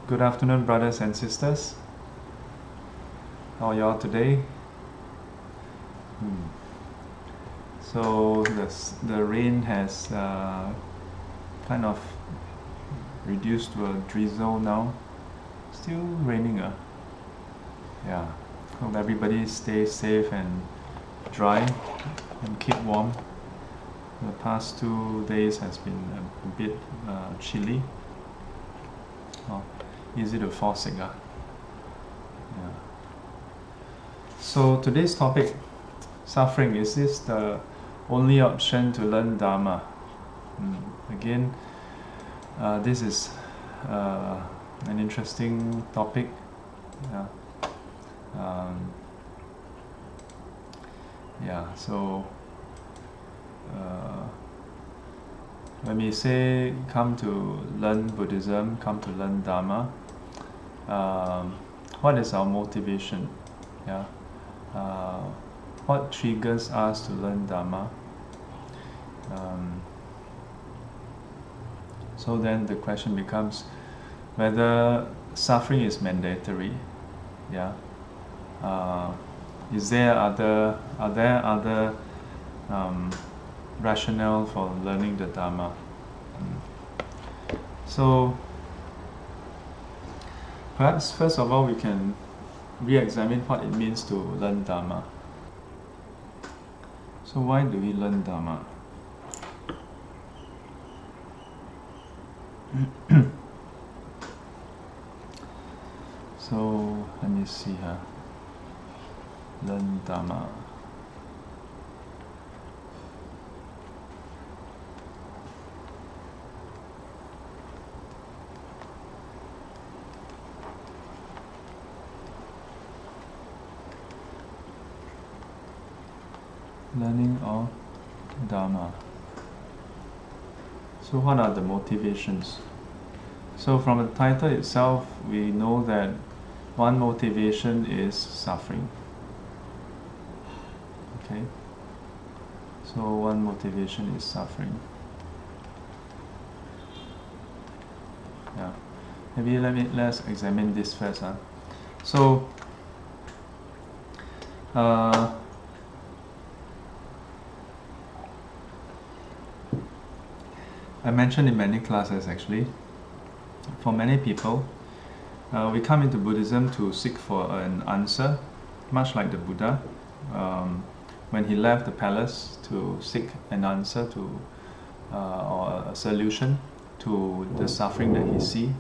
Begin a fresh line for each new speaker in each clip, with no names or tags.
Good afternoon, brothers and sisters. How are you all today? So the rain has kind of reduced to a drizzle now. Still raining. Yeah. Hope everybody stays safe and dry and keep warm. The past 2 days has been a bit chilly. Easy to fall sick. Yeah. So today's topic, suffering, is this the only option to learn Dharma? Again, this is an interesting topic. So when we say come to learn Buddhism, come to learn Dharma, what is our motivation? What triggers us to learn Dharma? So then the question becomes whether suffering is mandatory. Are there other rationale for learning the Dharma? So perhaps first of all we can re-examine what it means to learn Dharma. So why do we learn Dharma? So let me see here. Learn Dharma. Learning of Dharma. So what are the motivations? So from the title itself, we know that one motivation is suffering. Okay? So one motivation is suffering. Maybe let's examine this first. So I mentioned in many classes actually, for many people, we come into Buddhism to seek for an answer, much like the Buddha, when he left the palace to seek an answer to or a solution to the suffering that he sees.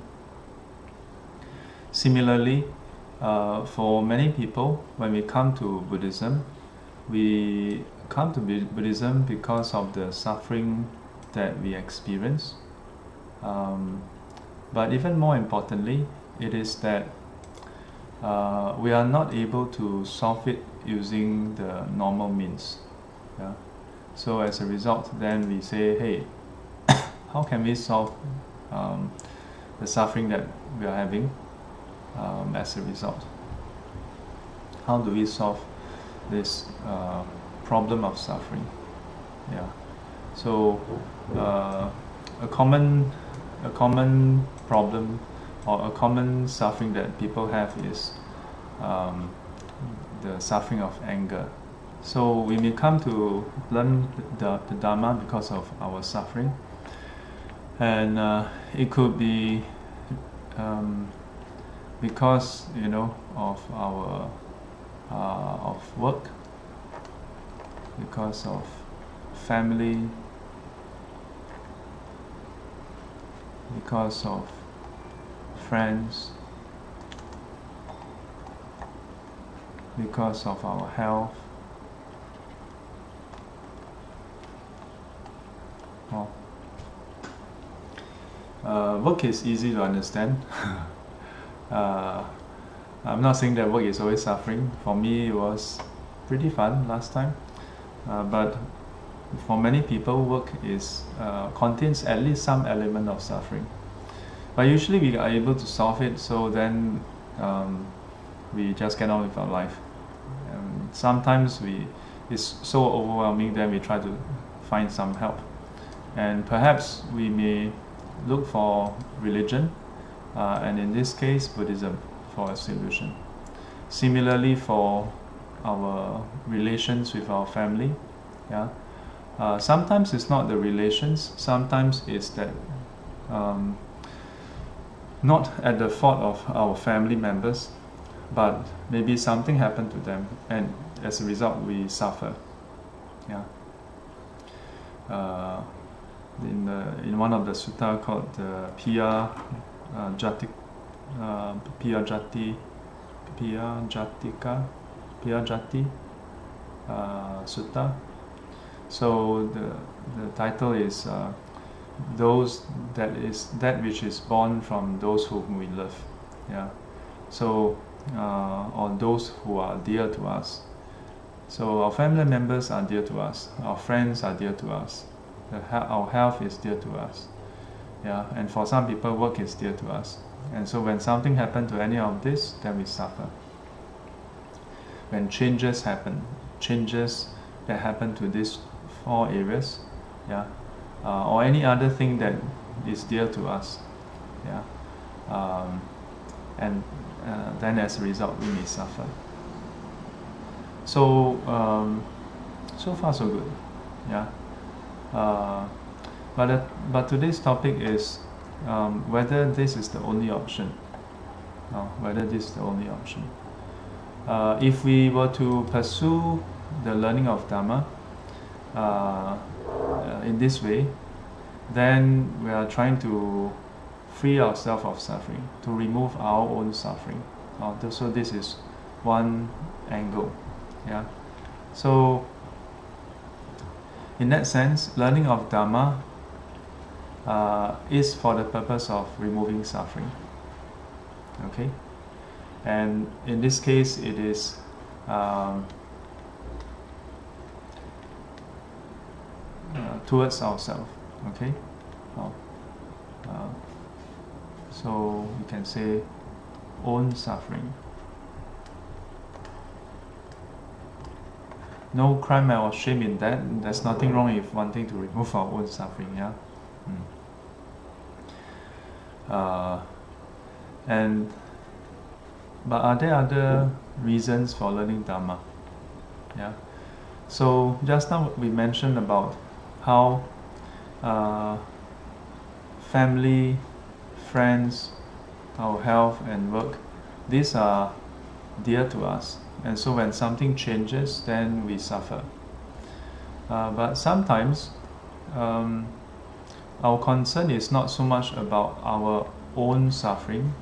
Similarly, for many people, when we come to Buddhism, we come to Buddhism because of the suffering that we experience. But even more importantly, it is that we are not able to solve it using the normal means. So as a result, then we say, hey, how can we solve the suffering that we are having as a result? How do we solve this problem of suffering? So a common problem or a common suffering that people have is the suffering of anger. So we may come to learn the Dharma because of our suffering, and it could be because of our of work, because of family, because of friends, because of our health. Work is easy to understand. I'm not saying that work is always suffering. For me, it was pretty fun last time. But for many people, work contains at least some element of suffering. But usually we are able to solve it, so then we just get on with our life. Sometimes it's so overwhelming, then we try to find some help. And perhaps we may look for religion and in this case, Buddhism for a solution. Similarly, for our relations with our family, yeah. Sometimes it's not the relations, sometimes it's that not at the fault of our family members, but maybe something happened to them, and as a result we suffer. Yeah. In one of the sutta called the Piya Jati Sutta. So the title is that which is born from those whom we love. Yeah. So or those who are dear to us. So our family members are dear to us, our friends are dear to us, our health is dear to us. Yeah, and for some people, work is dear to us. And so when something happens to any of this, then we suffer. When changes happen, changes that happen to these 4 areas, yeah, or any other thing that is dear to us, yeah, and then as a result, we may suffer. So, so far so good, yeah. But today's topic is whether this is the only option. Whether this is the only option. If we were to pursue the learning of Dharma in this way, then we are trying to free ourselves of suffering, to remove our own suffering. So this is one angle. Yeah. So in that sense, learning of Dharma is for the purpose of removing suffering. Okay? And in this case, it is towards ourselves. Okay? So we can say own suffering. No crime or shame in that. There's nothing wrong with wanting to remove our own suffering. Yeah. But are there other reasons for learning Dharma? Yeah. So just now we mentioned about how family, friends, our health and work, these are dear to us. And so when something changes, then we suffer. But sometimes our concern is not so much about our own suffering,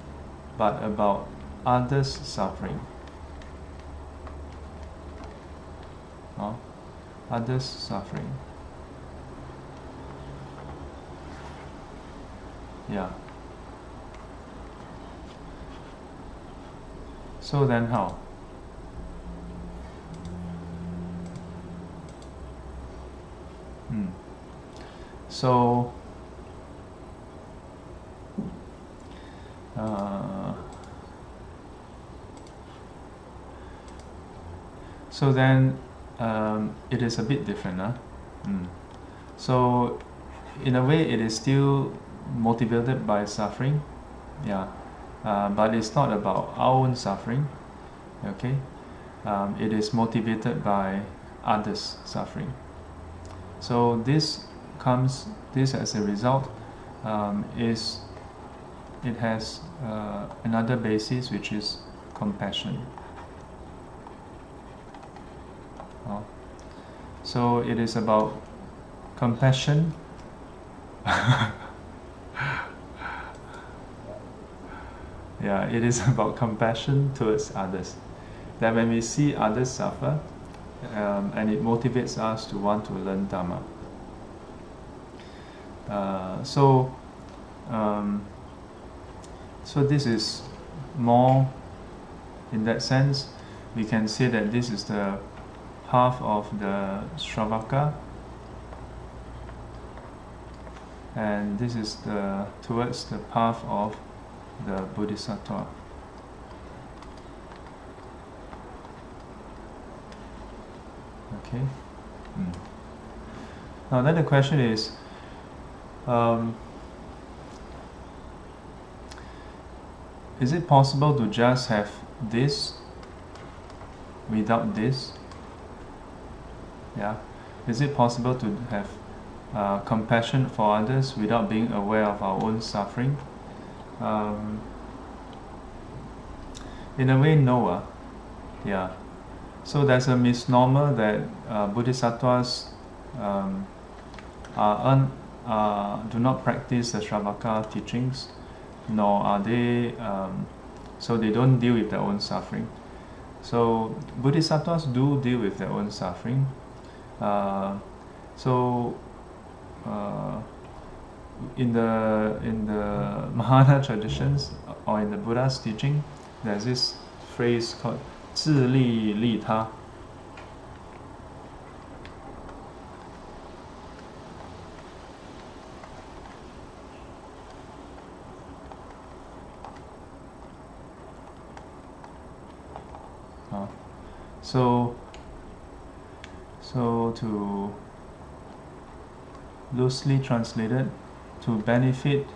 but about others' suffering. Others' suffering. Yeah. So then how? So then it is a bit different. So in a way it is still motivated by suffering, yeah, but it's not about our own suffering. Okay, it is motivated by others' suffering. So this as a result it has another basis, which is compassion. So it is about compassion. Yeah, it is about compassion towards others. That when we see others suffer, and it motivates us to want to learn Dharma. So this is more, in that sense, we can say that this is the path of the Shravaka, and this is towards the path of the Bodhisattva. Okay. Now then the question is, is it possible to just have this without this? Yeah. Is it possible to have compassion for others without being aware of our own suffering? In a way, no. Yeah. So there's a misnomer that Bodhisattvas do not practice the Shravaka teachings, nor are they, so they don't deal with their own suffering. So Bodhisattvas do deal with their own suffering. In the Mahayana traditions or in the Buddha's teaching, there's this phrase called 自利利他. So to loosely translated, to benefit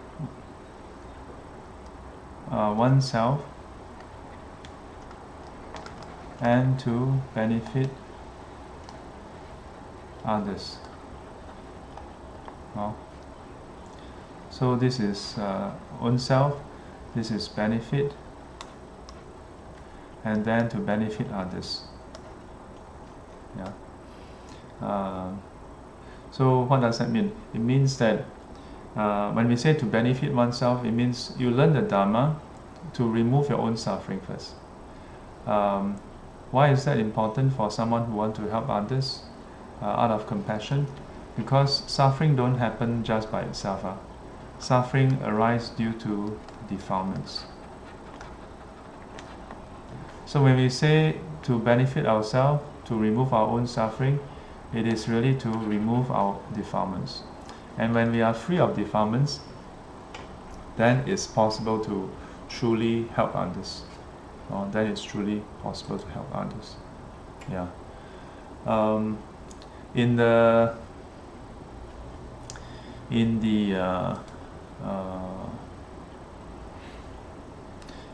oneself and to benefit others. So this is oneself, this is benefit, and then to benefit others. Yeah. So what does that mean? It means that when we say to benefit oneself, it means you learn the Dharma to remove your own suffering first. Why is that important for someone who wants to help others out of compassion? Because suffering don't happen just by itself. Suffering arises due to defilements. So when we say to benefit ourselves, to remove our own suffering, it is really to remove our defilements. And when we are free of defilements, then it's possible to truly help others. Then it's truly possible to help others. Yeah.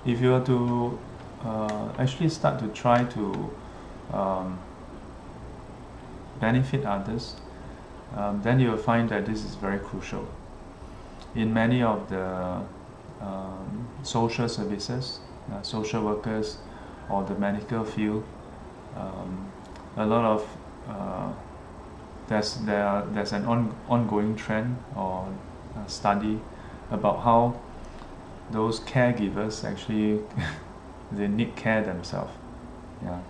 If you were to actually start to try to benefit others, then you will find that this is very crucial. In many of the social services, social workers, or the medical field, a lot of there's an ongoing trend or study about how those caregivers actually they need care themselves. Yeah.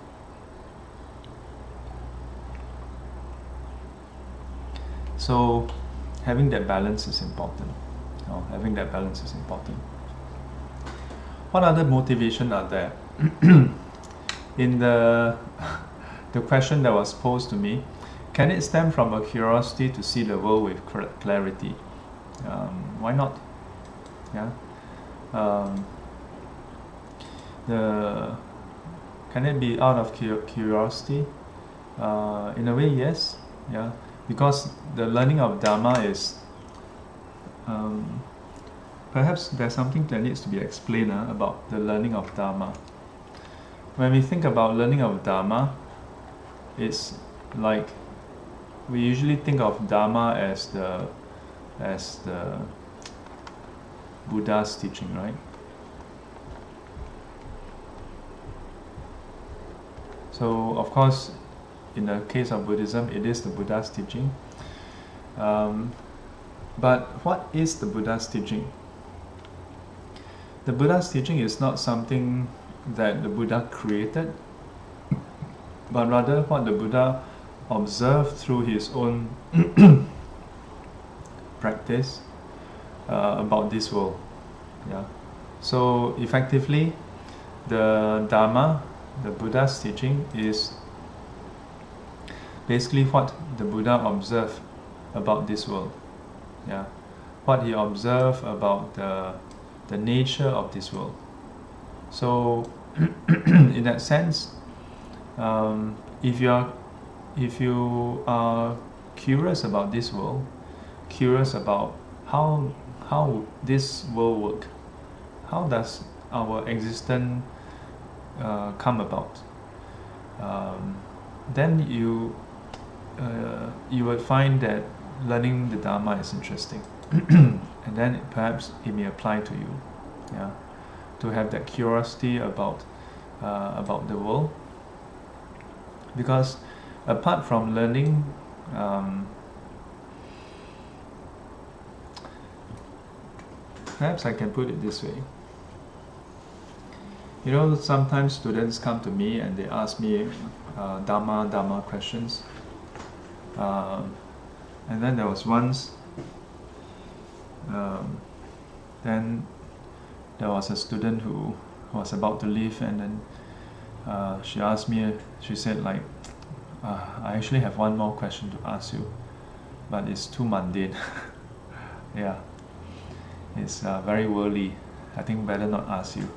So having that balance is important. Having that balance is important. What other motivation are there? In the question that was posed to me, can it stem from a curiosity to see the world with clarity? Why not? Yeah. Can it be out of curiosity? In a way, yes. Yeah. Because the learning of Dharma is perhaps there's something that needs to be explained about the learning of Dharma. When we think about learning of Dharma, it's like we usually think of Dharma as the Buddha's teaching, right? So of course, in the case of Buddhism, it is the Buddha's teaching. But what is the Buddha's teaching? The Buddha's teaching is not something that the Buddha created, but rather what the Buddha observed through his own practice about this world. Yeah. So effectively, the Dharma, the Buddha's teaching, is basically what the Buddha observed about this world. Yeah. What he observed about the nature of this world. So in that sense, if you are curious about this world, curious about how this world works, how does our existence come about, then you would find that learning the Dharma is interesting, and then perhaps it may apply to you. Yeah, to have that curiosity about the world, because apart from learning, perhaps I can put it this way. You know, sometimes students come to me and they ask me Dharma questions. And then there was once, then there was a student who was about to leave, and then she asked me, she said like, I actually have one more question to ask you, but it's too mundane. Yeah, it's very worldly. I think better not ask you.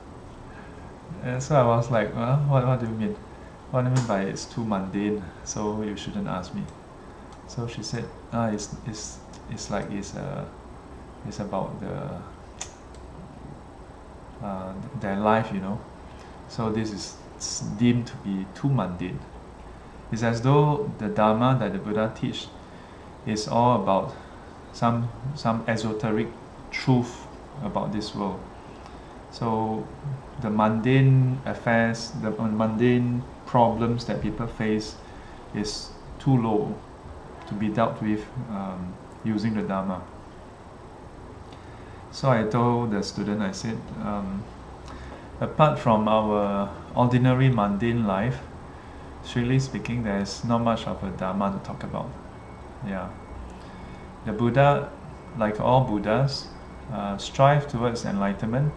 And so I was like, what do you mean? What do you mean by it's too mundane, so you shouldn't ask me? So she said, it's like it's about their life, you know. So this is deemed to be too mundane. It's as though the Dharma that the Buddha teach is all about some esoteric truth about this world. So the mundane affairs, the mundane problems that people face is too low to be dealt with using the Dharma. So I told the student, I said, apart from our ordinary mundane life, strictly speaking, there is not much of a Dharma to talk about. Yeah, the Buddha, like all Buddhas, strive towards enlightenment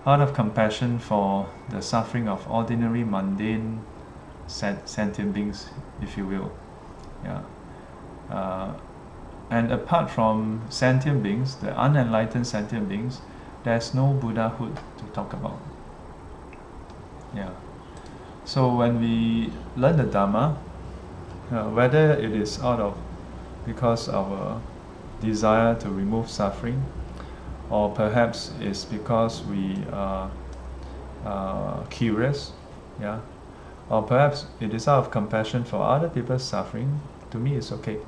out of compassion for the suffering of ordinary mundane sentient beings, if you will. Yeah. And apart from sentient beings, the unenlightened sentient beings, there's no Buddhahood to talk about. Yeah. So when we learn the Dharma, whether it is out of because our desire to remove suffering, or perhaps it's because we are curious, yeah, or perhaps it is out of compassion for other people's suffering, to me it's okay.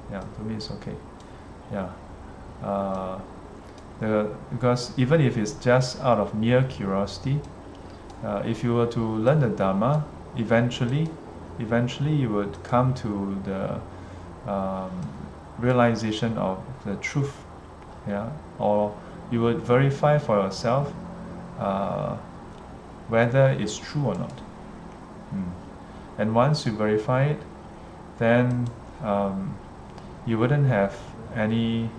Yeah, to me it's okay. Yeah. Because even if it's just out of mere curiosity, if you were to learn the Dharma, eventually you would come to the realization of the truth. Yeah, or you would verify for yourself whether it's true or not. And once you verify it, then you wouldn't have any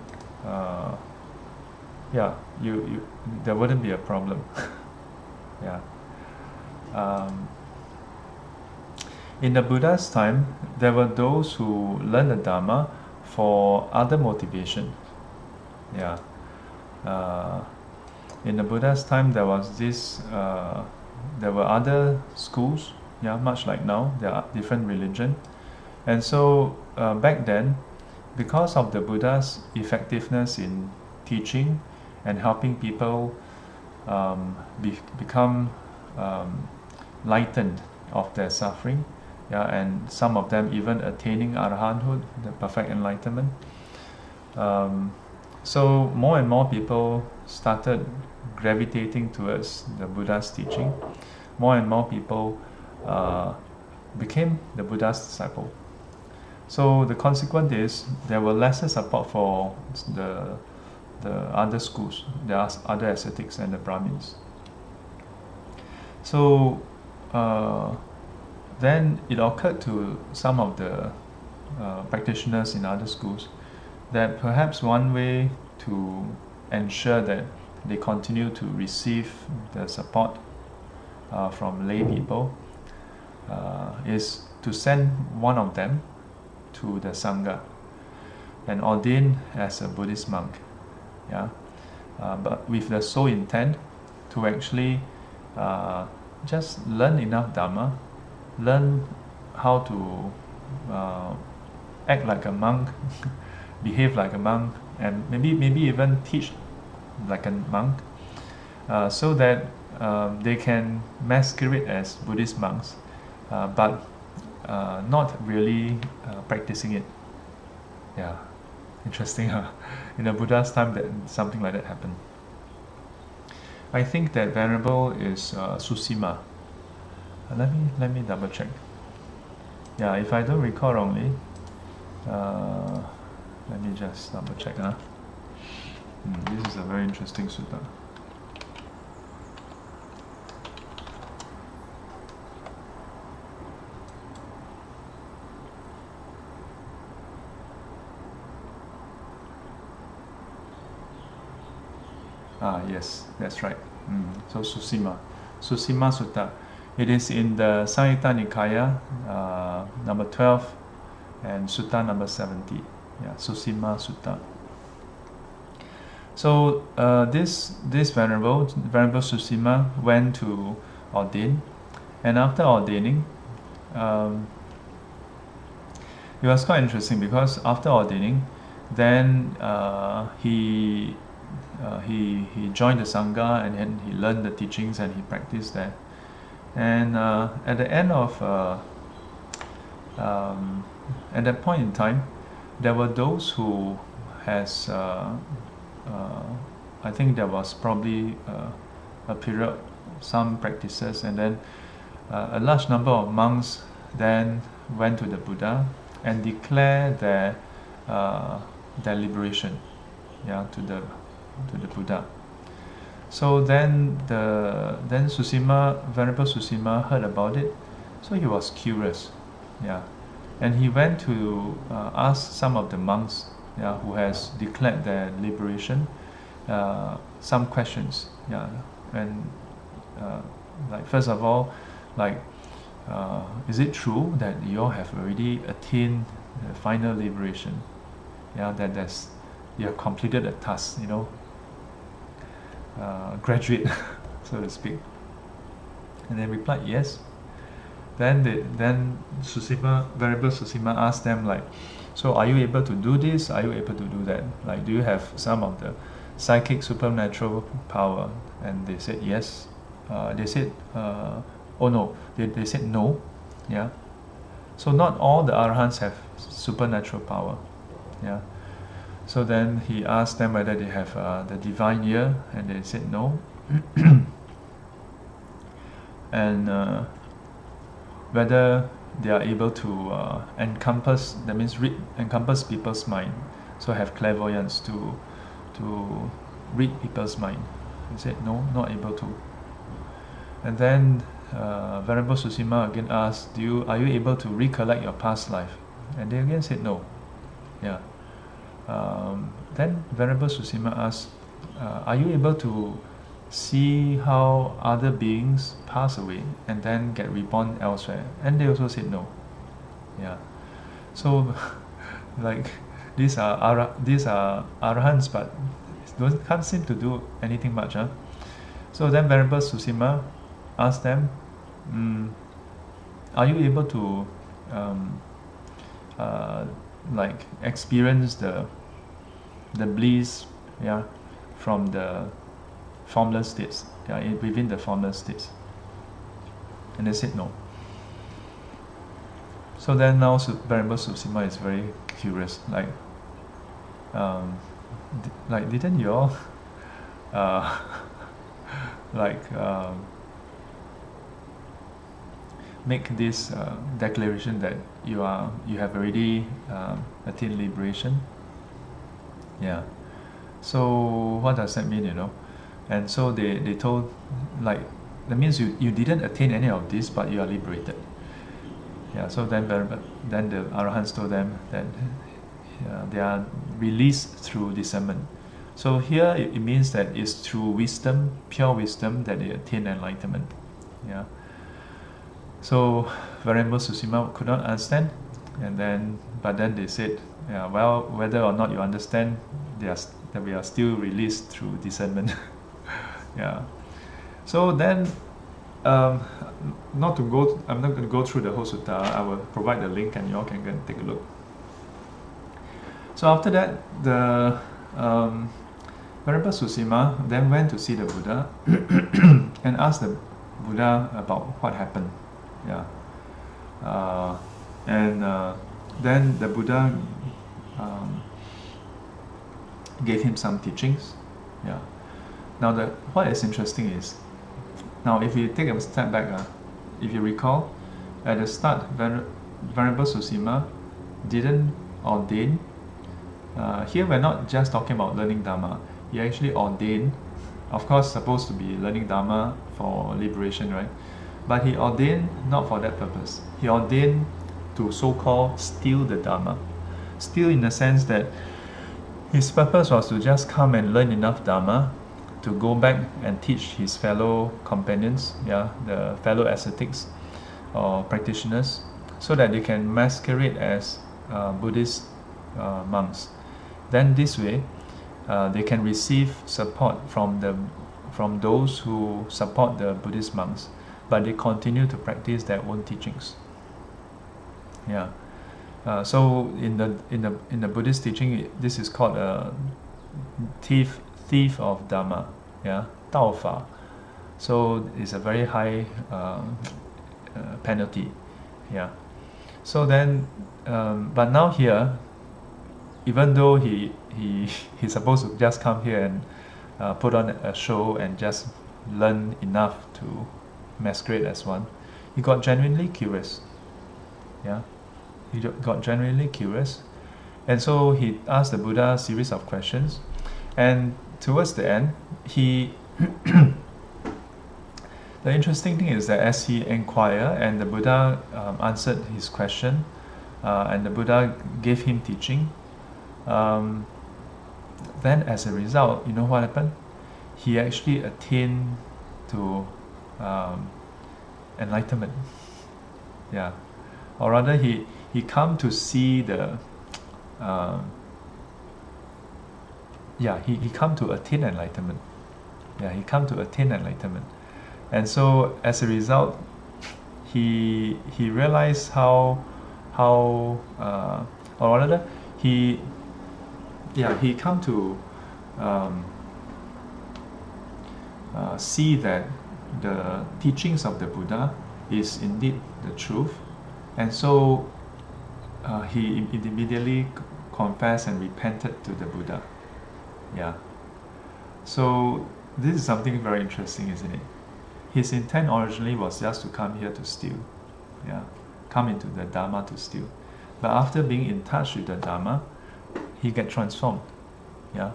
there wouldn't be a problem. Yeah. In the Buddha's time, there were those who learned the Dharma for other motivation. Yeah. In the Buddha's time, there was this. There were other schools. Yeah, much like now, there are different religion, and so back then, because of the Buddha's effectiveness in teaching and helping people become lightened of their suffering, yeah, and some of them even attaining arahanthood, the perfect enlightenment. So more and more people started gravitating towards the Buddha's teaching. More and more people became the Buddha's disciple. So the consequence is there were lesser support for the other schools, the other ascetics and the Brahmins. So then it occurred to some of the practitioners in other schools that perhaps one way to ensure that they continue to receive the support from lay people is to send one of them to the Sangha and ordain as a Buddhist monk. Yeah, but with the sole intent to actually just learn enough Dharma, learn how to act like a monk, behave like a monk, and maybe even teach like a monk, so that they can masquerade as Buddhist monks, but not really practicing it. Yeah, interesting, huh? In the Buddha's time, that something like that happened. I think that venerable is Susima. Let me double check. Yeah, if I don't recall wrongly, let me just double check. This is a very interesting sutta. Yes, that's right. So Susima Sutta. It is in the Samyutta Nikaya, number 12, and Sutta number 70. Yeah, Susima Sutta. So this venerable Susima went to ordain, and after ordaining, it was quite interesting because after ordaining, then he joined the Sangha, and then he learned the teachings and he practiced there. And at the end of at that point in time, there were those who has I think there was probably a period, some practices, and then a large number of monks then went to the Buddha and declared their liberation, to the Buddha. So then Venerable Susima heard about it, so he was curious, and he went to ask some of the monks, who has declared their liberation, some questions, and like first of all, like, is it true that you all have already attained the final liberation? That you have completed a task, graduate, so to speak. And they replied yes. Then Venerable Susima asked them, like, so are you able to do this? Are you able to do that? Like, do you have some of the psychic supernatural power? And they said yes. They said, oh no. They said no. So not all the Arahants have supernatural power. So then he asked them whether they have the divine ear, and they said no. And whether they are able to encompass, that means encompass people's mind, so have clairvoyance to read people's mind. He said no, not able to. And then Venerable Susima again asked, are you able to recollect your past life? And they again said no. Then Venerable Susima asked, are you able to see how other beings pass away and then get reborn elsewhere? And they also said no. So like these are Arahants, but can't seem to do anything much. So then Venerable Susima asked them, are you able to like experience the bliss from the formless states, within the formless states? And they said no. So then now Venerable Susima is very curious, like didn't you all make this declaration that you have already attained liberation? So what does that mean, And so they told, like, that means you didn't attain any of this, but you are liberated. So then the Arahants told them that they are released through discernment. So here it means that it's through wisdom, pure wisdom, that they attain enlightenment. So Venerable Susima could not understand, but then they said, well, whether or not you understand, that we are still released through discernment. So then, I'm not going to go through the whole sutta. I will provide the link, and you all can go and take a look. So after that, Venerable Susima then went to see the Buddha and asked the Buddha about what happened. Yeah. Then the Buddha gave him some teachings. Yeah. Now, what is interesting is, now if you take a step back, if you recall, at the start, Venerable Susima didn't ordain. Here we're not just talking about learning Dharma. He actually ordained, of course supposed to be learning Dharma for liberation, right? But he ordained not for that purpose. He ordained to so-called steal the Dharma. Steal in the sense that his purpose was to just come and learn enough Dharma to go back and teach his fellow companions, the fellow ascetics or practitioners, so that they can masquerade as Buddhist monks. Then this way, they can receive support from those who support the Buddhist monks, but they continue to practice their own teachings. Yeah. So in the Buddhist teaching, this is called a thief of Dharma. Yeah, 道法. So it's a very high penalty. Yeah. So then, but now here, even though he's supposed to just come here and put on a show and just learn enough to masquerade as one, he got genuinely curious. Yeah, he got genuinely curious, and so he asked the Buddha a series of questions, and towards the end, the interesting thing is that as he inquired and the Buddha answered his question, and the Buddha gave him teaching, then as a result, you know what happened? He actually attained to enlightenment. Yeah, or rather, he come to see the he come to attain enlightenment. Yeah, he come to attain enlightenment, and so as a result, he realized how or rather he come to see that the teachings of the Buddha is indeed the truth, and so he immediately confessed and repented to the Buddha. Yeah. So this is something very interesting, isn't it? His intent originally was just to come here to steal. Yeah. Come into the Dharma to steal. But after being in touch with the Dharma, he get transformed. Yeah.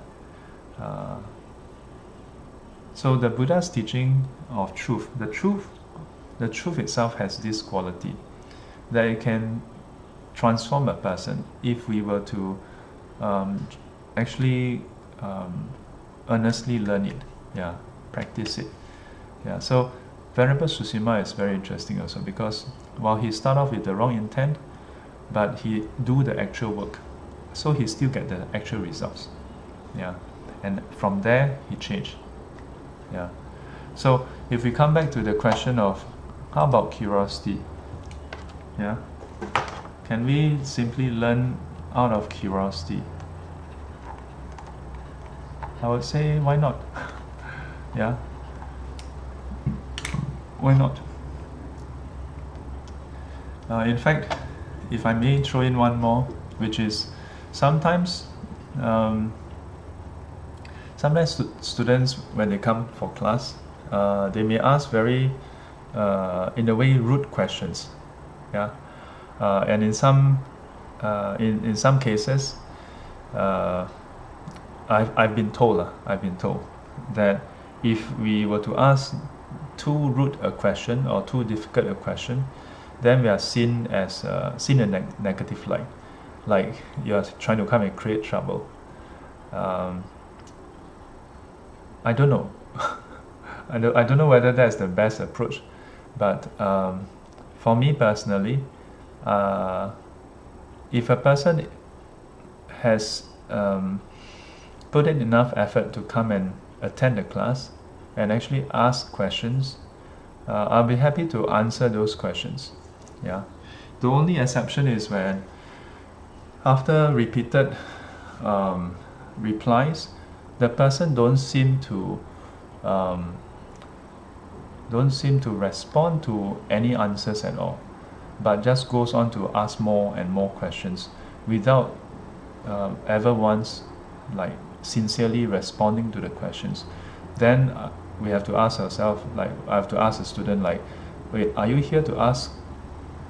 So the Buddha's teaching of truth, the truth itself has this quality that it can transform a person if we were to actually earnestly learn it, practice it. Yeah. So Venerable Susima is very interesting also, because while he start off with the wrong intent, but he do the actual work, so he still get the actual results. Yeah. And from there he changed. Yeah. So if we come back to the question of how about curiosity? Yeah. Can we simply learn out of curiosity? I would say, why not? Yeah. Why not? In fact, if I may throw in one more, which is sometimes students, when they come for class, they may ask very, in a way, rude questions. Yeah. And in some cases, I've been told that if we were to ask too rude a question or too difficult a question, then we are seen in negative light, like you are trying to come and create trouble. I don't know. I don't know whether that's the best approach, but for me personally, if a person has put in enough effort to come and attend the class and actually ask questions, I'll be happy to answer those questions. Yeah. The only exception is when, after repeated replies, the person don't seem to respond to any answers at all, but just goes on to ask more and more questions without ever once like sincerely responding to the questions. Then we have to ask ourselves, like I have to ask the student, like, wait, are you here to ask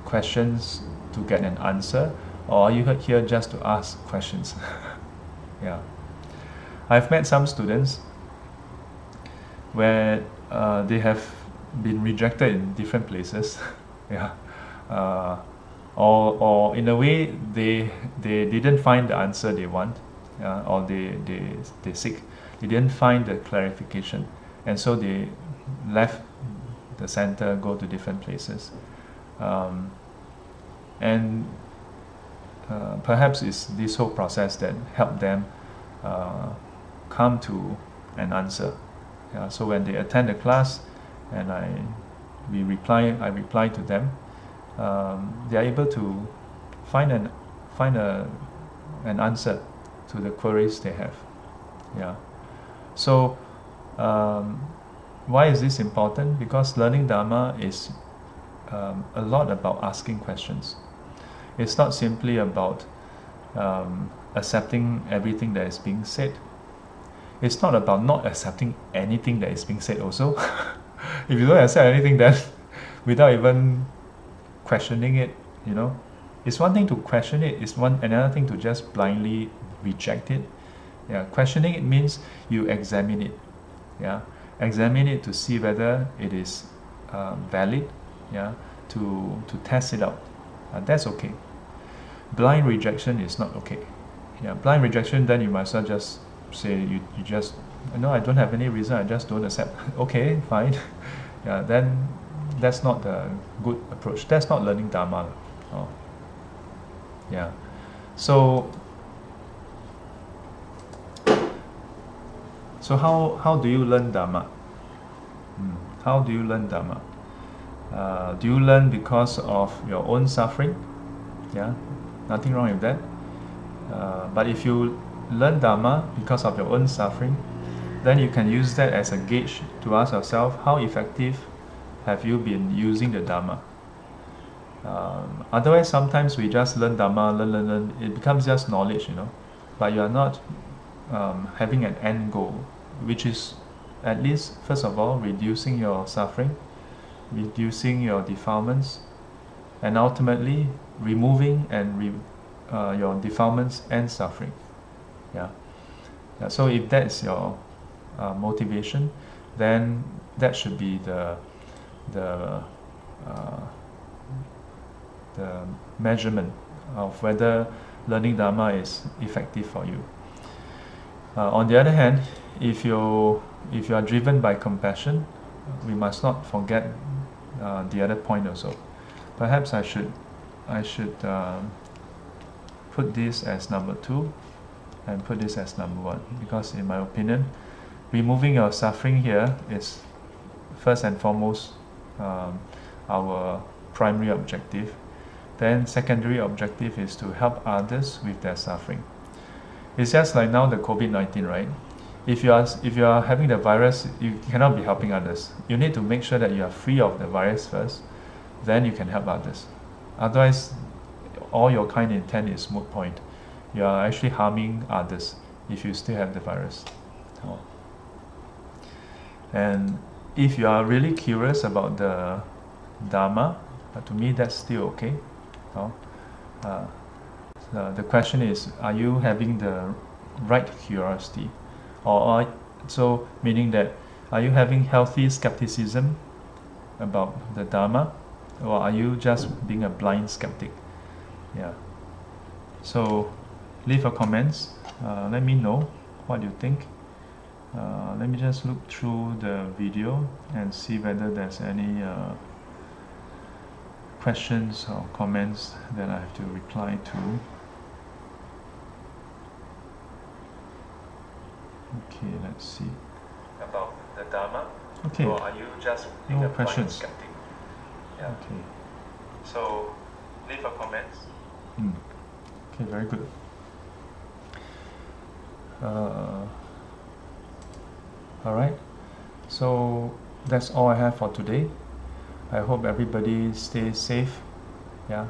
questions to get an answer, or are you here just to ask questions? Yeah, I've met some students where they have been rejected in different places. Yeah, or in a way they didn't find the answer they want, or they seek. They didn't find the clarification, and so they left the center, go to different places, and perhaps it's this whole process that helped them come to an answer. Yeah, so when they attend the class and I reply to them, they are able to find an answer to the queries they have. Yeah. So why is this important? Because learning Dharma is a lot about asking questions. It's not simply about accepting everything that is being said. It's not about not accepting anything that is being said also. If you don't accept anything, then without even questioning it, it's one thing to question it, it's another thing to just blindly reject it. Yeah, questioning it means you examine it. Yeah, examine it to see whether it is valid. Yeah, to test it out. That's okay. Blind rejection is not okay. Yeah, blind rejection, then you might as well just say you just, no, I don't have any reason, I just don't accept. Okay, fine. Yeah, then that's not the good approach. That's not learning Dharma. Oh. Yeah. So how do you learn Dharma? How do you learn Dharma? Do you learn because of your own suffering? Yeah, nothing wrong with that. But if you learn Dharma because of your own suffering, then you can use that as a gauge to ask yourself, how effective have you been using the Dharma? Otherwise, sometimes we just learn Dharma, learn, it becomes just knowledge, but you are not having an end goal, which is at least, first of all, reducing your suffering, reducing your defilements, and ultimately removing your defilements and suffering. Yeah. So if that is your motivation, then that should be the measurement of whether learning Dharma is effective for you. On the other hand, if you are driven by compassion, we must not forget the other point also. Perhaps I should put this as number 2 and put this as number 1, because in my opinion, removing your suffering here is first and foremost our primary objective. Then secondary objective is to help others with their suffering. It's just like now the COVID-19, right? If you are having the virus, you cannot be helping others. You need to make sure that you are free of the virus first, then you can help others. Otherwise, all your kind intent is moot point. You are actually harming others if you still have the virus. Oh. And if you are really curious about the Dharma, to me that's still okay. Oh. So the question is, are you having the right curiosity? So meaning that, are you having healthy skepticism about the Dharma, or are you just being a blind skeptic? Yeah. So leave your comments. Let me know what you think. Let me just look through the video and see whether there's any questions or comments that I have to reply to. Okay, let's see. About the Dharma? Okay. Or are you just being a blind skeptic? Yeah. Okay. So leave your comments. Okay, very good. Alright, so that's all I have for today. I hope everybody stays safe. Yeah,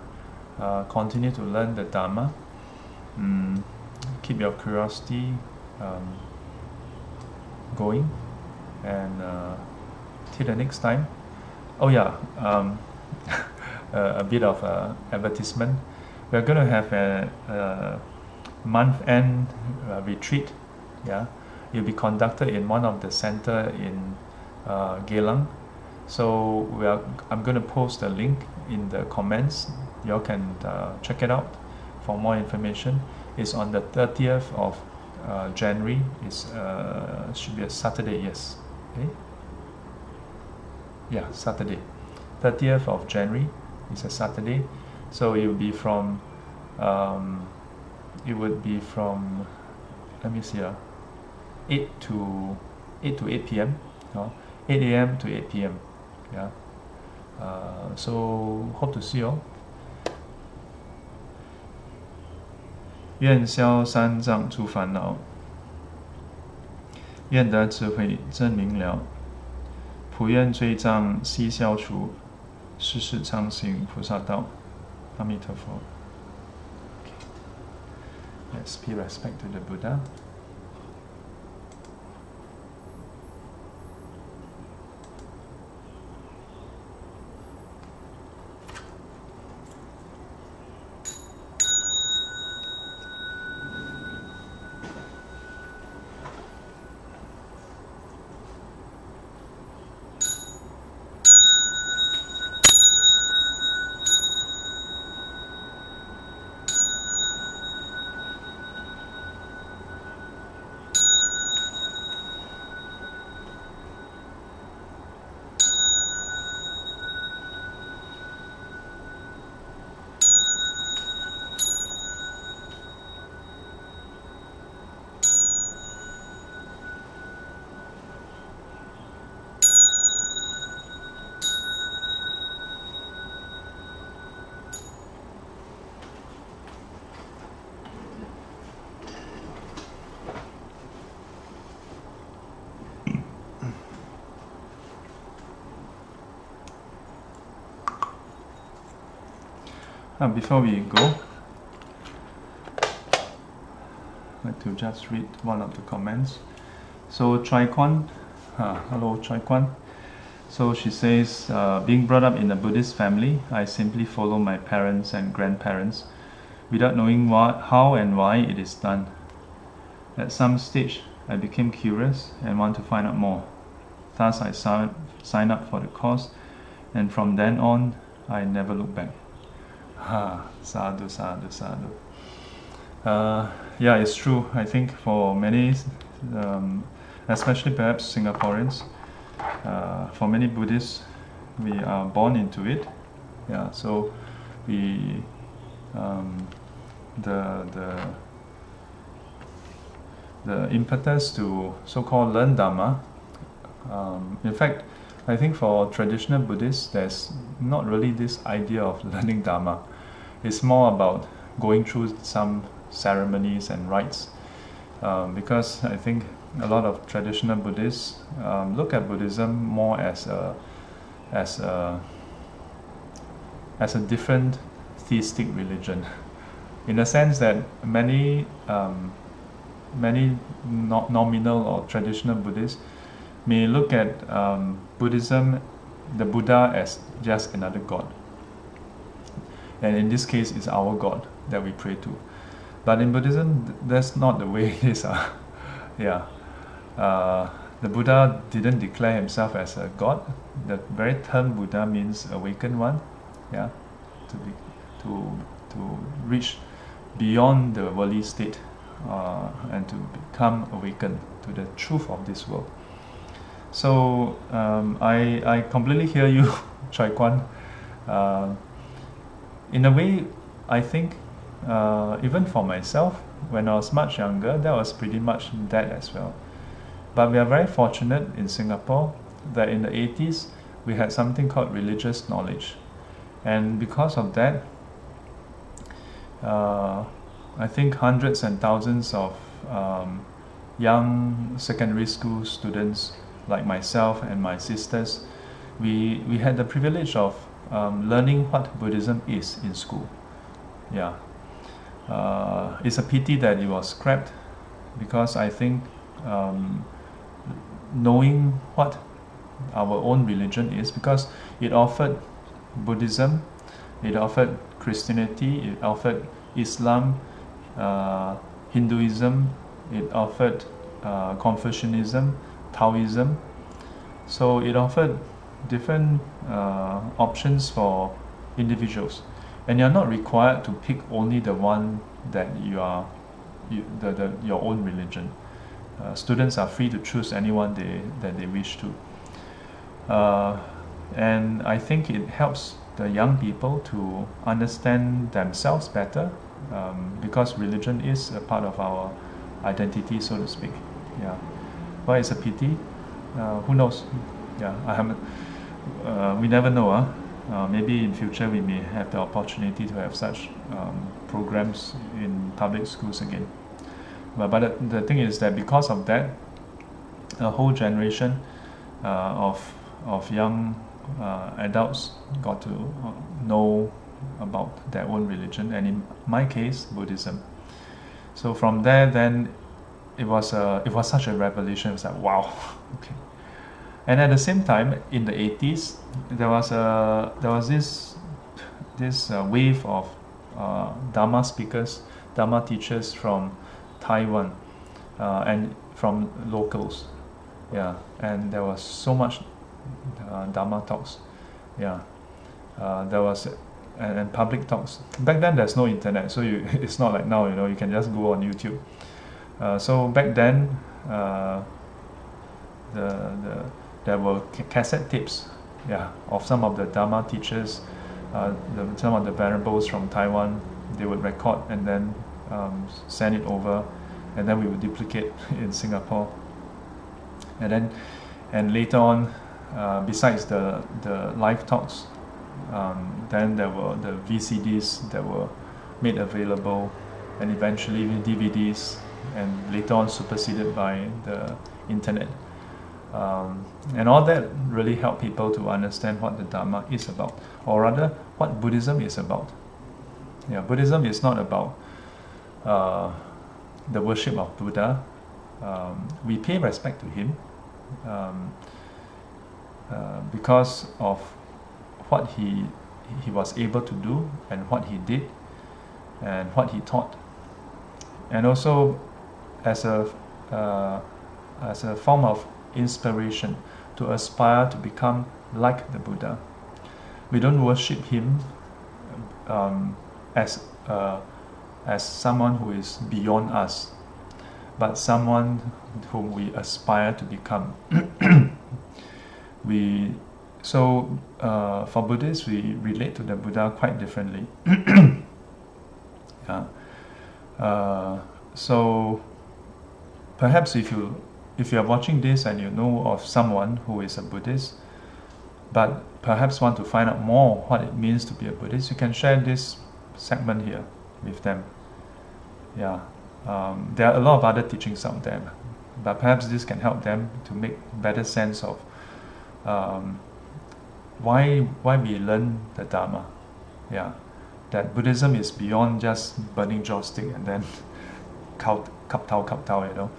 continue to learn the Dharma. Keep your curiosity going, and till the next time. Oh yeah, a bit of advertisement. We're going to have a month-end retreat. Yeah, it'll be conducted in one of the center in Geylang. So I'm going to post a link in the comments. You all can check it out for more information. It's on the 30th of January. It's should be a Saturday, yes. Okay? Yeah, Saturday. 30th of January is a Saturday. So it will be from let me see, 8 to 8 p.m. 8 a.m. to 8 p.m. Yeah. So hope to see you all. 愿消三障诸烦恼，愿得智慧真明了，普愿罪障悉消除，世世常行菩萨道。阿弥陀佛。Let's pay respect to the Buddha. Before we go, I'd like to just read one of the comments. So Chai Kwan, hello Chai Kwan. So she says, being brought up in a Buddhist family, I simply follow my parents and grandparents without knowing how and why it is done. At some stage, I became curious and want to find out more. Thus I signed up for the course, and from then on, I never looked back. Sadhu, sadhu, sadhu. Yeah, it's true. I think for many, especially perhaps Singaporeans, for many Buddhists, we are born into it. Yeah, so we the impetus to so-called learn Dharma. In fact, I think for traditional Buddhists, there's not really this idea of learning Dharma. It's more about going through some ceremonies and rites, because I think a lot of traditional Buddhists look at Buddhism more as a different theistic religion, in the sense that many nominal or traditional Buddhists may look at Buddhism, the Buddha, as just another god. And in this case, it's our God that we pray to. But in Buddhism, that's not the way it is. Yeah. The Buddha didn't declare himself as a god. The very term Buddha means awakened one. Yeah. To reach beyond the worldly state and to become awakened to the truth of this world. So I completely hear you, Chai Kwan. In a way, I think even for myself, when I was much younger, that was pretty much that as well. But we are very fortunate in Singapore that in the 80s, we had something called religious knowledge. And because of that, I think hundreds and thousands of young secondary school students like myself and my sisters, we had the privilege of learning what Buddhism is in school. Yeah, it's a pity that it was scrapped, because I think knowing what our own religion is, because it offered Buddhism, it offered Christianity, it offered Islam, Hinduism, it offered Confucianism, Taoism. So it offered different options for individuals, and you're not required to pick only the one that your own religion. Students are free to choose anyone that they wish to. And I think it helps the young people to understand themselves better, because religion is a part of our identity, so to speak. Yeah, but it's a pity. Who knows? Yeah, I haven't. We never know. Maybe in future we may have the opportunity to have such programs in public schools again. But the thing is that because of that, a whole generation of young adults got to know about their own religion, and in my case, Buddhism. So from there, then it was such a revelation. It was like, wow, okay. And at the same time, in the 80s, there was this wave of Dharma speakers, Dharma teachers from Taiwan, and from locals. Yeah, and there was so much Dharma talks. Yeah, there was and public talks. Back then, there's no internet, so it's not like now. You can just go on YouTube. So back then, there were cassette tapes, yeah, of some of the Dharma teachers, some of the venerables from Taiwan. They would record and then send it over, and then we would duplicate in Singapore. And later on, besides the live talks, then there were the VCDs that were made available, and eventually DVDs, and later on superseded by the internet. And all that really helped people to understand what the Dharma is about, or rather, what Buddhism is about. Yeah, Buddhism is not about the worship of Buddha. We pay respect to him because of what he was able to do, and what he did, and what he taught, and also as a form of inspiration to aspire to become like the Buddha. We don't worship him as someone who is beyond us, but someone whom we aspire to become. For Buddhists, we relate to the Buddha quite differently. Yeah. So perhaps if you are watching this and you know of someone who is a Buddhist, but perhaps want to find out more what it means to be a Buddhist, you can share this segment here with them. Yeah, there are a lot of other teachings out there, but perhaps this can help them to make better sense of why we learn the Dharma. Yeah, that Buddhism is beyond just burning joystick and then kap tao,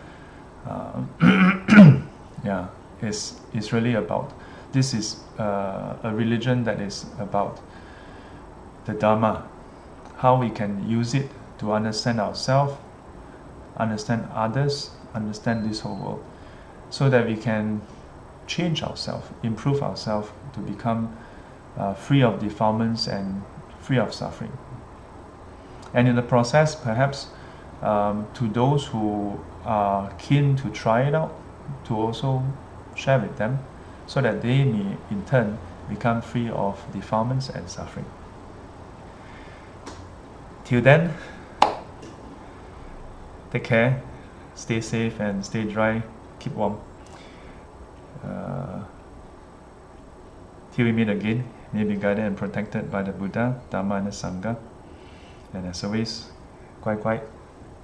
yeah, it's really about, this is a religion that is about the Dharma, how we can use it to understand ourselves, understand others, understand this whole world, so that we can change ourselves, improve ourselves to become free of defilements and free of suffering. And in the process, perhaps to those who are keen to try it out, to also share with them, so that they may in turn become free of defilements and suffering. Till then, take care, stay safe and stay dry, keep warm. Till we meet again, may be guided and protected by the Buddha, Dharma and the Sangha. And as always, 乖乖